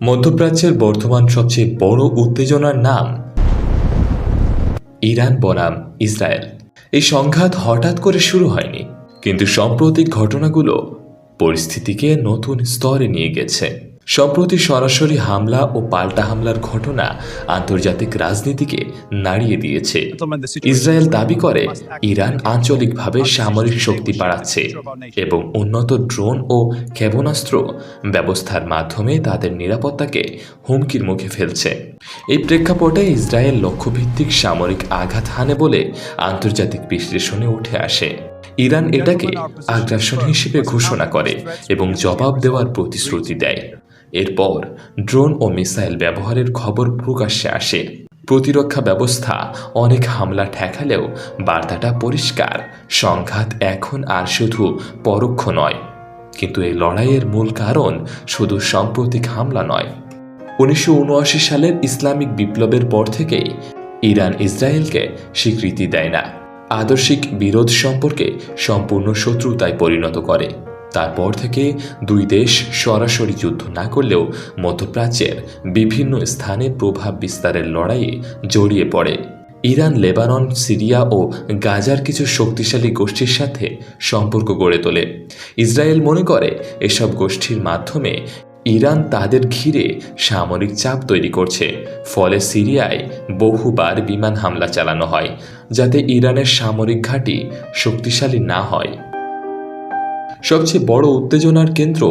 মধ্যপ্রাচ্যের বর্তমান সবচেয়ে বড় উত্তেজনার নাম ইরান বনাম ইসরায়েল। এই সংঘাত হঠাৎ করে শুরু হয়নি, কিন্তু সাম্প্রতিক ঘটনাগুলো পরিস্থিতিকে নতুন স্তরে নিয়ে গেছে। সম্প্রতি সরাসরি হামলা ও পাল্টা হামলার ঘটনা আন্তর্জাতিক রাজনীতিকে নাড়িয়ে দিয়েছে। ইসরায়েল দাবি করে ইরান আঞ্চলিকভাবে সামরিক শক্তি বাড়াচ্ছে এবং উন্নত ড্রোন ও ক্ষেপণাস্ত্র ব্যবস্থার মাধ্যমে তাদের নিরাপত্তাকে হুমকির মুখে ফেলছে। এই প্রেক্ষাপটে ইসরায়েল লক্ষ্যভিত্তিক সামরিক আঘাত হানে বলে আন্তর্জাতিক বিশ্লেষণে উঠে আসে। ইরান এটাকে আগ্রাসন হিসেবে ঘোষণা করে এবং জবাব দেওয়ার প্রতিশ্রুতি দেয়। এরপর ড্রোন ও মিসাইল ব্যবহারের খবর প্রকাশ্যে আসে। প্রতিরক্ষা ব্যবস্থা অনেক হামলা ঠেকালেও বার্তাটা পরিষ্কার, সংঘাত এখন আর শুধু পরোক্ষ নয়। কিন্তু এই লড়াইয়ের মূল কারণ শুধু সাম্প্রতিক হামলা নয়। 1979 সালের ইসলামিক বিপ্লবের পর থেকেই ইরান ইসরায়েলকে স্বীকৃতি দেয় না, আদর্শিক বিরোধ সম্পর্কে সম্পূর্ণ শত্রুতায় পরিণত করে। তারপর থেকে দুই দেশ সরাসরি যুদ্ধ না করলেও মধ্যপ্রাচ্যের বিভিন্ন স্থানে প্রভাব বিস্তারের লড়াইয়ে জড়িয়ে পড়ে। ইরান লেবানন, সিরিয়া ও গাজার কিছু শক্তিশালী গোষ্ঠীর সাথে সম্পর্ক গড়ে তোলে। ইসরায়েল মনে করে এসব গোষ্ঠীর মাধ্যমে ইরান তাদের ঘিরে সামরিক চাপ তৈরি করছে। ফলে সিরিয়ায় বহুবার বিমান হামলা চালানো হয়, যাতে ইরানের সামরিক ঘাঁটি শক্তিশালী না হয়। সবচেয়ে বড় উত্তেজনার কেন্দ্র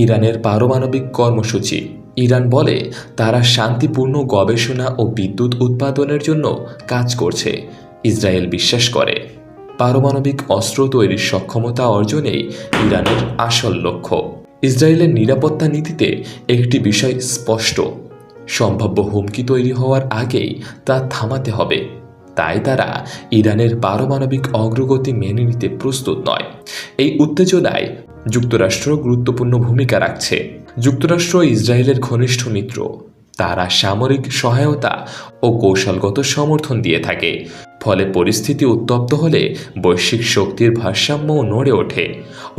ইরানের পারমাণবিক কর্মসূচি। ইরান বলে তারা শান্তিপূর্ণ গবেষণা ও বিদ্যুৎ উৎপাদনের জন্য কাজ করছে। ইসরায়েল বিশ্বাস করে পারমাণবিক অস্ত্র তৈরির সক্ষমতা অর্জনেই ইরানের আসল লক্ষ্য। ইসরায়েলের নিরাপত্তা নীতিতে একটি বিষয় স্পষ্ট: সম্ভাব্য হুমকি তৈরি হওয়ার আগেই তা থামাতে হবে। তাই তারা ইরানের পারমাণবিক অগ্রগতি মেনে নিতে প্রস্তুত নয়। এই উত্তেজনায় যুক্তরাষ্ট্র গুরুত্বপূর্ণ ভূমিকা রাখছে। যুক্তরাষ্ট্র ইসরায়েলের ঘনিষ্ঠ মিত্র। তারা সামরিক সহায়তা ও কৌশলগত সমর্থন দিয়ে থাকে। ফলে পরিস্থিতি উত্তপ্ত হলে বৈশ্বিক শক্তির ভারসাম্যও নড়ে ওঠে।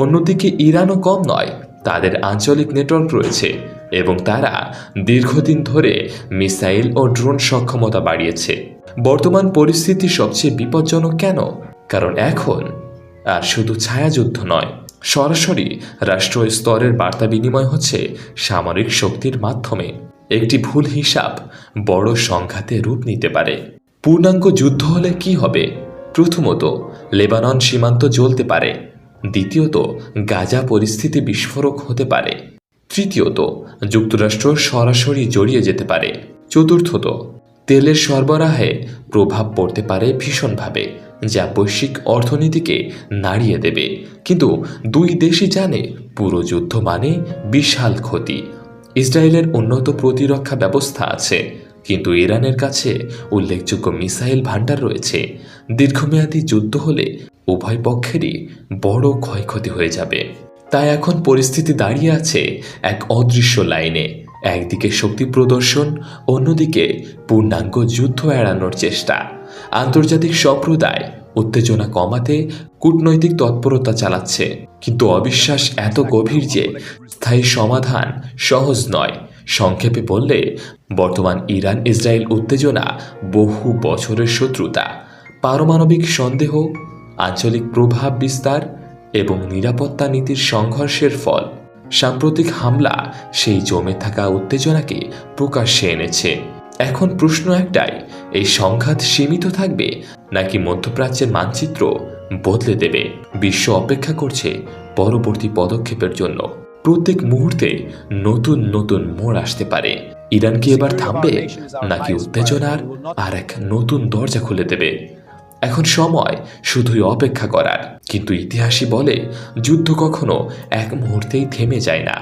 অন্যদিকে ইরানও কম নয়, তাদের আঞ্চলিক নেটওয়ার্ক রয়েছে এবং তারা দীর্ঘদিন ধরে মিসাইল ও ড্রোন সক্ষমতা বাড়িয়েছে। বর্তমান পরিস্থিতি সবচেয়ে বিপজ্জনক কেন? কারণ এখন আর শুধু ছায়াযুদ্ধ নয়, সরাসরি রাষ্ট্র স্তরের বার্তা বিনিময় হচ্ছে সামরিক শক্তির মাধ্যমে। একটি ভুল হিসাব বড় সংঘাতে রূপ নিতে পারে। পূর্ণাঙ্গ যুদ্ধ হলে কি হবে? প্রথমত, লেবানন সীমান্ত জ্বলতে পারে। দ্বিতীয়ত, গাজা পরিস্থিতি বিস্ফোরক হতে পারে। তৃতীয়ত, যুক্তরাষ্ট্র সরাসরি জড়িয়ে যেতে পারে। চতুর্থত, তেলের সরবরাহে প্রভাব পড়তে পারে ভীষণভাবে, যা বৈশ্বিক অর্থনীতিকে নাড়িয়ে দেবে। কিন্তু দুই দেশই জানে পুরো যুদ্ধ মানে বিশাল ক্ষতি। ইসরায়েলের উন্নত প্রতিরক্ষা ব্যবস্থা আছে, কিন্তু ইরানের কাছে উল্লেখযোগ্য মিসাইল ভান্ডার রয়েছে। দীর্ঘমেয়াদী যুদ্ধ হলে উভয় পক্ষেরই বড় ক্ষয়ক্ষতি হয়ে যাবে। তাই এখন পরিস্থিতি দাঁড়িয়ে আছে এক অদৃশ্য লাইনে। একদিকে শক্তি প্রদর্শন, অন্যদিকে পূর্ণাঙ্গ যুদ্ধ এড়ানোর চেষ্টা। আন্তর্জাতিক সম্প্রদায় উত্তেজনা কমাতে কূটনৈতিক তৎপরতা চালাচ্ছে, কিন্তু অবিশ্বাস এত গভীর যে স্থায়ী সমাধান সহজ নয়। সংক্ষেপে বললে, বর্তমান ইরান ইসরায়েল উত্তেজনা বহু বছরের শত্রুতা, পারমাণবিক সন্দেহ, আঞ্চলিক প্রভাব বিস্তার এবং নিরাপত্তা নীতির সংঘর্ষের ফল। সাম্প্রতিক হামলা সেই জমে থাকা উত্তেজনাকে প্রকাশ্যে এনেছে। এখন প্রশ্ন একটাই: এই সংঘাত সীমিত থাকবে নাকি মধ্যপ্রাচ্যের মানচিত্র বদলে দেবে? বিশ্ব অপেক্ষা করছে পরবর্তী পদক্ষেপের জন্য। প্রত্যেক মুহূর্তে নতুন নতুন মোড় আসতে পারে। ইরান কি এবার থামবে, নাকি উত্তেজনার আর এক নতুন দরজা খুলে দেবে? এখন সময় শুধুই অপেক্ষা করার। কিন্তু ইতিহাসই বলে, যুদ্ধ কখনো এক মুহূর্তেই থেমে যায় না।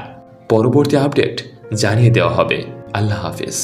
পরবর্তী আপডেট জানিয়ে দেওয়া হবে। আল্লাহ হাফেজ।